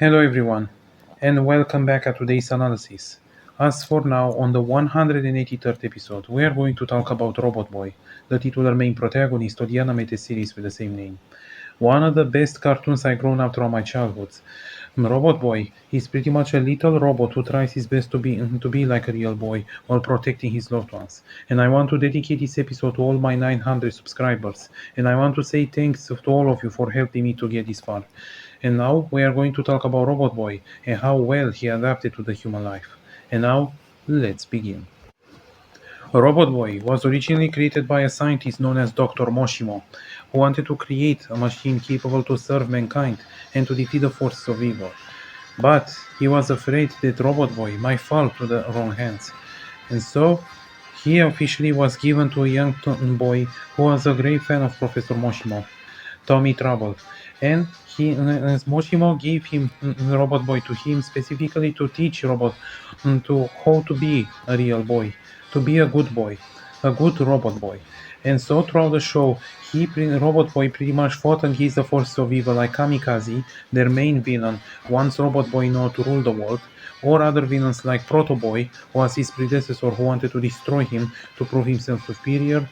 Hello everyone, and welcome back at today's analysis. As for now, on the 183rd episode, we are going to talk about Robotboy, the titular main protagonist of the animated series with the same name. One of the best cartoons I grown up throughout my childhood. Robotboy is pretty much a little robot who tries his best to be like a real boy while protecting his loved ones. And I want to dedicate this episode to all my 900 subscribers. And I want to say thanks to all of you for helping me to get this far. And now we are going to talk about Robotboy and how well he adapted to the human life. And now, let's begin. Robotboy was originally created by a scientist known as Dr. Moshimo, who wanted to create a machine capable to serve mankind and to defeat the forces of evil. But he was afraid that Robotboy might fall to the wrong hands. And so, he officially was given to a young boy who was a great fan of Professor Moshimo, Tommy Trouble. And as Moshimo gave him Robotboy to him specifically to teach Robot to how to be a real boy, to be a good boy, a good robot boy. And so throughout the show, Robot Boy pretty much fought against the forces of evil like Kamikaze, their main villain, once Robot Boy knew to rule the world, or other villains like Proto Boy, who was his predecessor who wanted to destroy him to prove himself superior,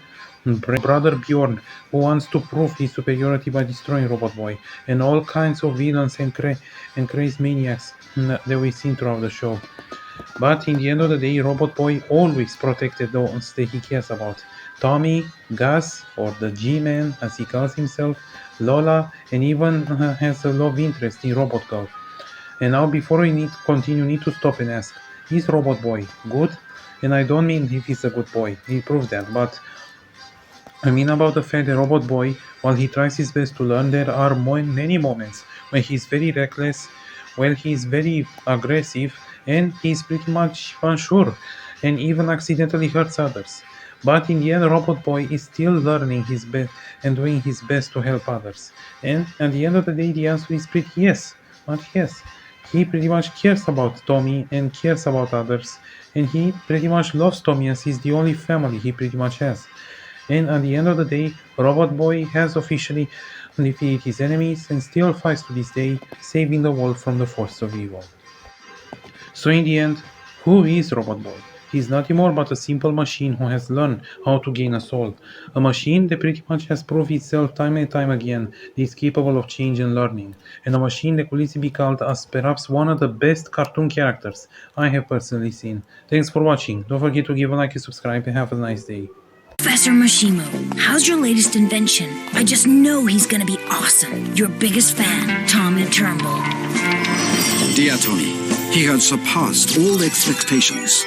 Brother Bjorn, who wants to prove his superiority by destroying Robot Boy, and all kinds of villains and crazy maniacs that we've seen throughout the show. But in the end of the day, Robot Boy always protected those that he cares about. Tommy, Gus, or the G-Man as he calls himself, Lola, and even has a love interest in Robot Girl. And now before we need to stop and ask, is Robot Boy good? And I don't mean if he's a good boy, he proved that, but I mean about the fact that Robot Boy, while he tries his best to learn, there are many moments when he's very reckless, when he's very aggressive, and he's pretty much unsure, and even accidentally hurts others. But in the end, Robot Boy is still learning his best and doing his best to help others. And at the end of the day, the answer is pretty yes. But yes, he pretty much cares about Tommy and cares about others, and he pretty much loves Tommy as he's the only family he pretty much has. And at the end of the day, Robot Boy has officially defeated his enemies and still fights to this day, saving the world from the forces of evil. So in the end, who is Robot Boy? He's nothing more but a simple machine who has learned how to gain a soul. A machine that pretty much has proved itself time and time again that is capable of change and learning. And a machine that could easily be called as perhaps one of the best cartoon characters I have personally seen. Thanks for watching. Don't forget to give a like and subscribe and have a nice day. Professor Moshimo, how's your latest invention? I just know he's gonna be awesome. Your biggest fan, Tommy Turnbull. Dear Tommy, he has surpassed all expectations,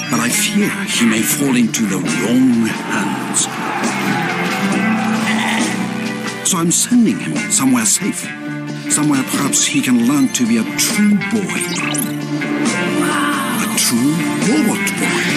but I fear he may fall into the wrong hands. So I'm sending him somewhere safe, somewhere perhaps he can learn to be a true boy. Wow. A true robot boy.